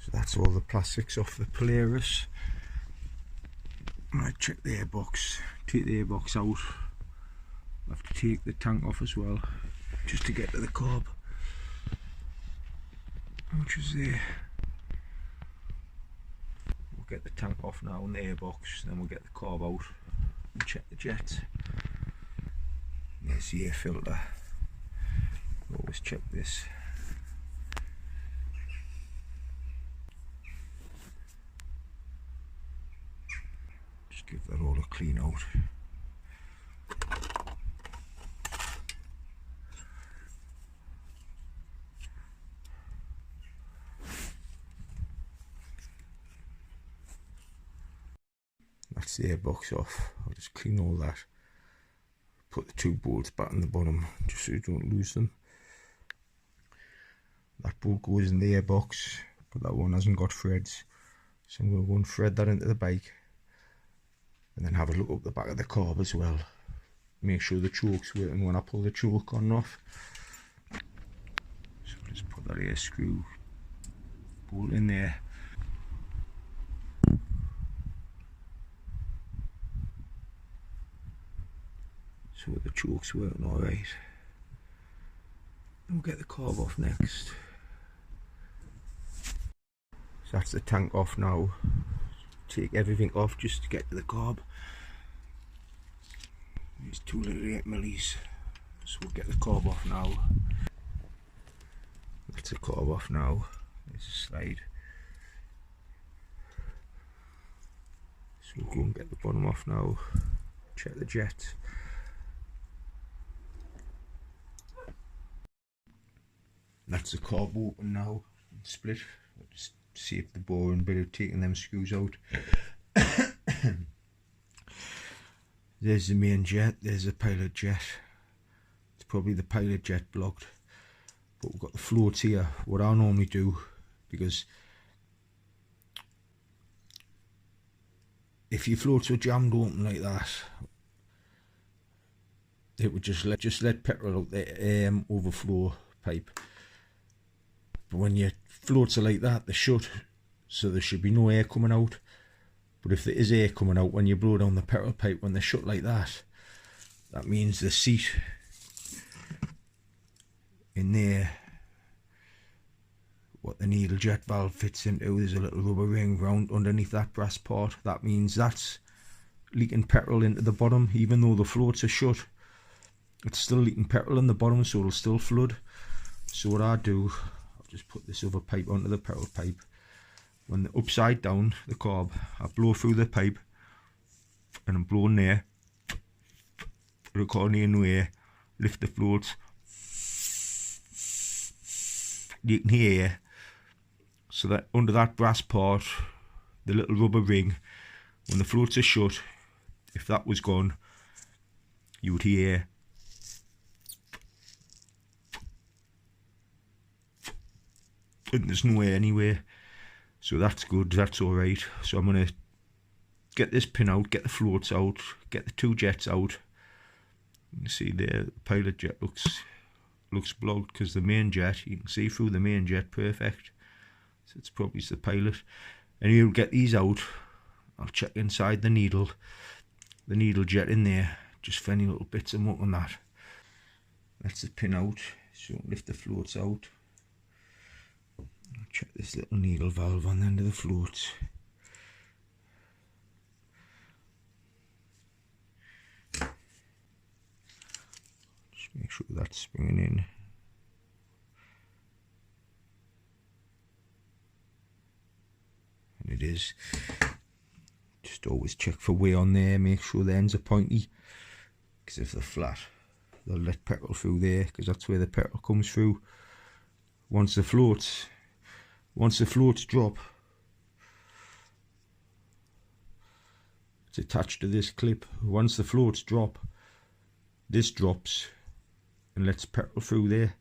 So that's all the plastics off the Polaris. I might check the airbox, take the airbox out. I have to take the tank off as well, just to get to the carb, which is there. We'll get the tank off now and the airbox, then we'll get the carb out and check the jets. There's the air filter. Always check this. Just give that all a clean out. That's the airbox off. I'll just clean all that. Put the 2 bolts back in the bottom just so you don't lose them. That bolt goes in the airbox, but that one hasn't got threads. So I'm going to go and thread that into the bike. And then have a look up the back of the carb as well. Make sure the choke's working when I pull the choke on and off. So just put that air screw bolt in there. So the choke's working alright. We'll get the carb off next. So that's the tank off now. Take everything off just to get to the carb. These 2 little 8 millis. So we'll get the carb off now. That's the carb off now. There's a slide. So we'll go and get the bottom off now. Check the jets. That's the carb open now, split. I'll just save the boring bit of taking them screws out. There's the main jet, there's the pilot jet. It's probably the pilot jet blocked. But we've got the floats here. What I normally do, because if your floats were jammed open like that, it would just let petrol out the overflow pipe. But when your floats are like that, they're shut, so there should be no air coming out. But if there is air coming out when you blow down the petrol pipe when they're shut like that, that means the seat in there, what the needle jet valve fits into, there's a little rubber ring round underneath that brass part. That means that's leaking petrol into the bottom. Even though the floats are shut, it's still leaking petrol in the bottom, so it'll still flood. So what I do, just put this other pipe onto the petrol pipe. When they're upside down, the carb, I blow through the pipe and I'm blowing there. Recording no air, lift the floats. You can hear, so that under that brass part, the little rubber ring, when the floats are shut, if that was gone, you would hear. And there's no air anywhere, so that's good, that's alright. So I'm going to get this pin out, get the floats out, get the 2 jets out. You see there, the pilot jet looks blocked because the main jet, you can see through the main jet perfect. So it's probably the pilot. And you'll get these out. I'll check inside the needle jet in there, just for any little bits of muck on that. That's the pin out, so lift the floats out. I'll check this little needle valve on the end of the floats. Just make sure that's springing in. And it is. Just always check for wear on there, make sure the ends are pointy. Because if they're flat, they'll let petrol through there, because that's where the petrol comes through. Once the floats drop, it's attached to this clip. Once the floats drop, this drops and lets petrol through there.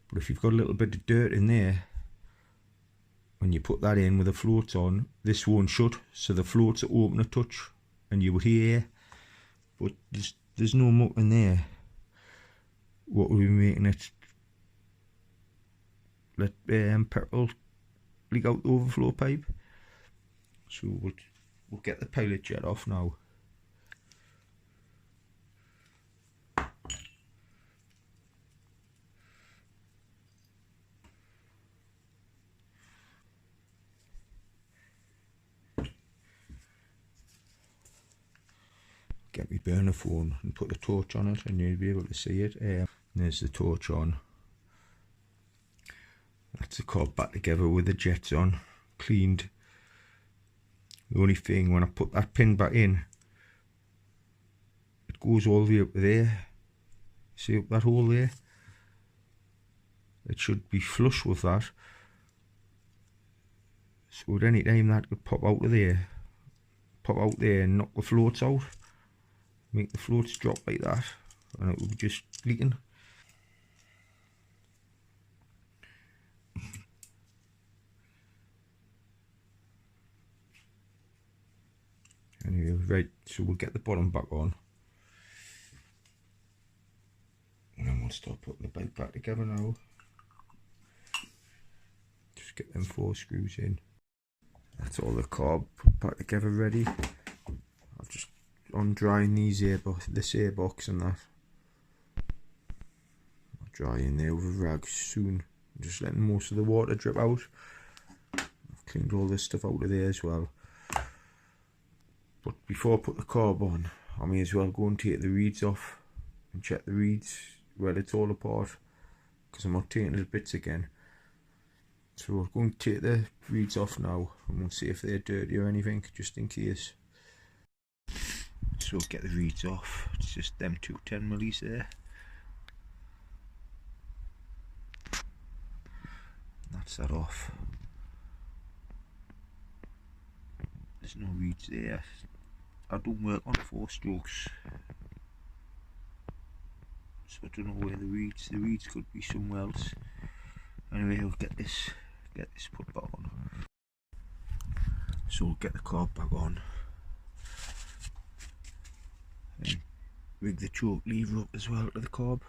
But if you've got a little bit of dirt in there, when you put that in with the floats on, this won't shut, so the floats are open a touch and you would hear, but there's no muck in there. What we're making it let petrol leak out the overflow pipe. So we'll get the pilot jet off now. Get my burner phone and put the torch on it, and you'll be able to see it. There's the torch on. That's the carb back together with the jets on, cleaned. The only thing, when I put that pin back in, it goes all the way up there. See up that hole there? It should be flush with that. So at any time that could pop out of there, pop out there and knock the floats out. Make the floats drop like that, and it will be just leaking. Anyway, right, so we'll get the bottom back on, and then we'll start putting the bike back together now. Just get them 4 screws in. That's all the carb put back together ready. I'll just undrying these this airbox and that. I'll dry in there with a rag soon. I'm just letting most of the water drip out. I've cleaned all this stuff out of there as well. But before I put the carb on, I may as well go and take the reeds off and check the reeds where it's all apart, because I'm not taking the bits again. So we're going to take the reeds off now, and we'll see if they're dirty or anything, just in case. So we'll get the reeds off. It's just them 2 10mm there. That's that off. There's no reeds there. I don't work on 4 strokes, so I don't know where the reeds could be somewhere else. Anyway, we'll get this put back on. So we'll get the carb back on and rig the choke lever up as well to the carb.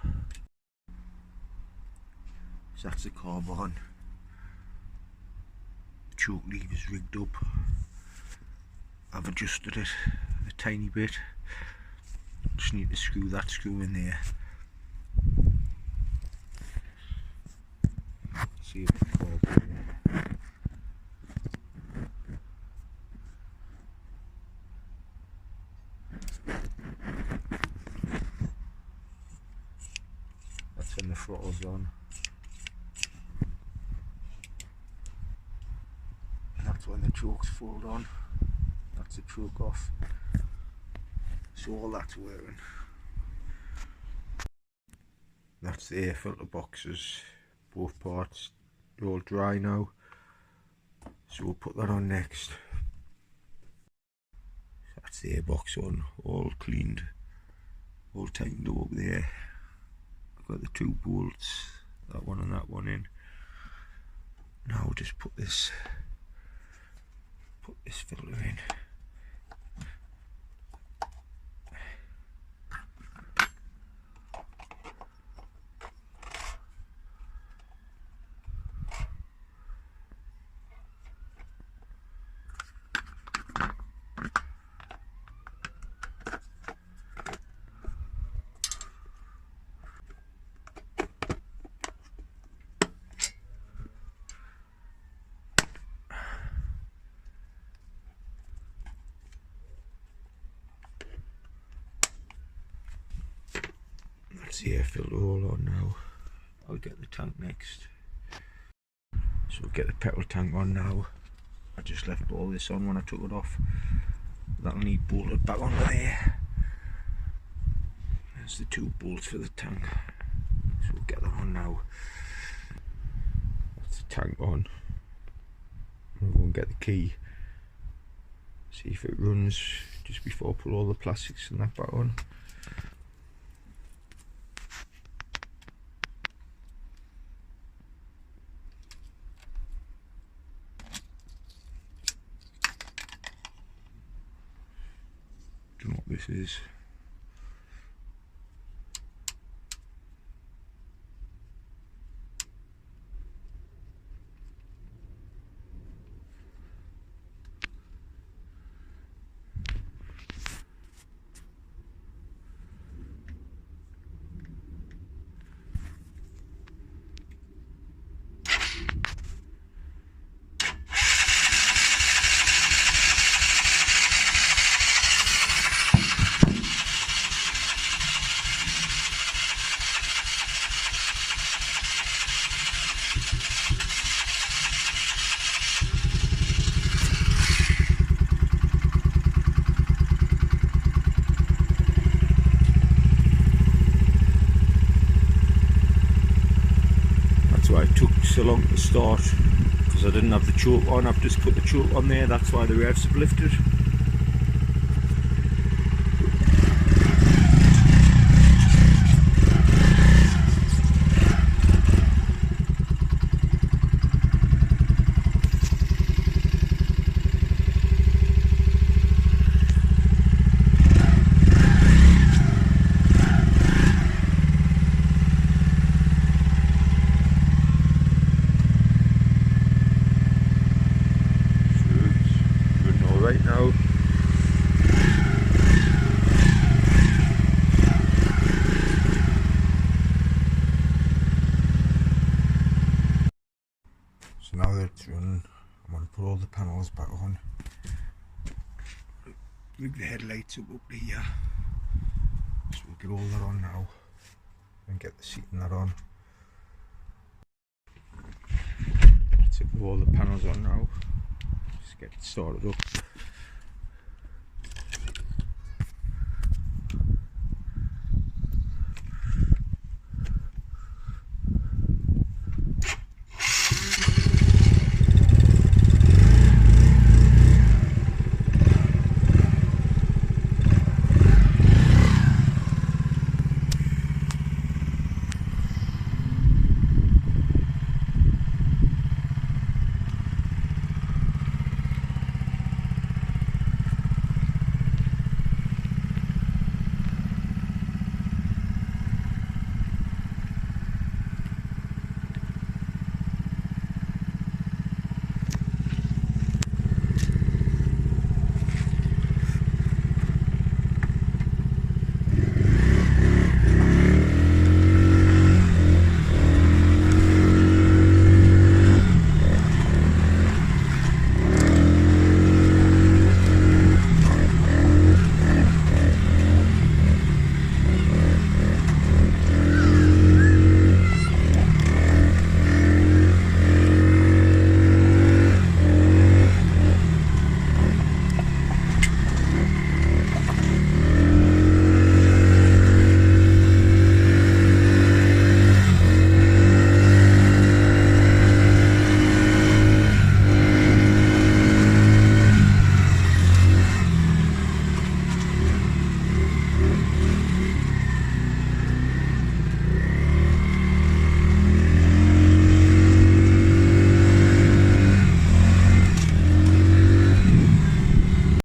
So that's the carb on. The choke lever's rigged up. I've adjusted it a tiny bit. Just need to screw that screw in there. See if the carb in. That's when the throttle's on. And that's when the choke's fold on. That's the choke off. So all that's working. That's the air filter boxes, both parts. They're all dry now, so we'll put that on next. That's the airbox on, all cleaned, all tightened up there. I've got the 2 bolts, that one and that one in. Now we'll just put this filter in. That's the air filter all on now. I'll get the tank next. So we'll get the petrol tank on now. I just left all this on when I took it off. That'll need bolted back onto there. There's the 2 bolts for the tank. So we'll get that on now. That's the tank on. We'll go and get the key. See if it runs just before I put all the plastics and that back on. Don't know what this is. start because I didn't have the choke on. I've just put the choke on there, that's why the revs have lifted. Right now, so now that it's running, I'm going to put all the panels back on, rig the headlights up to here, so we'll get all that on now and get the seat and that on. Let's put all the panels on now, just get it started up.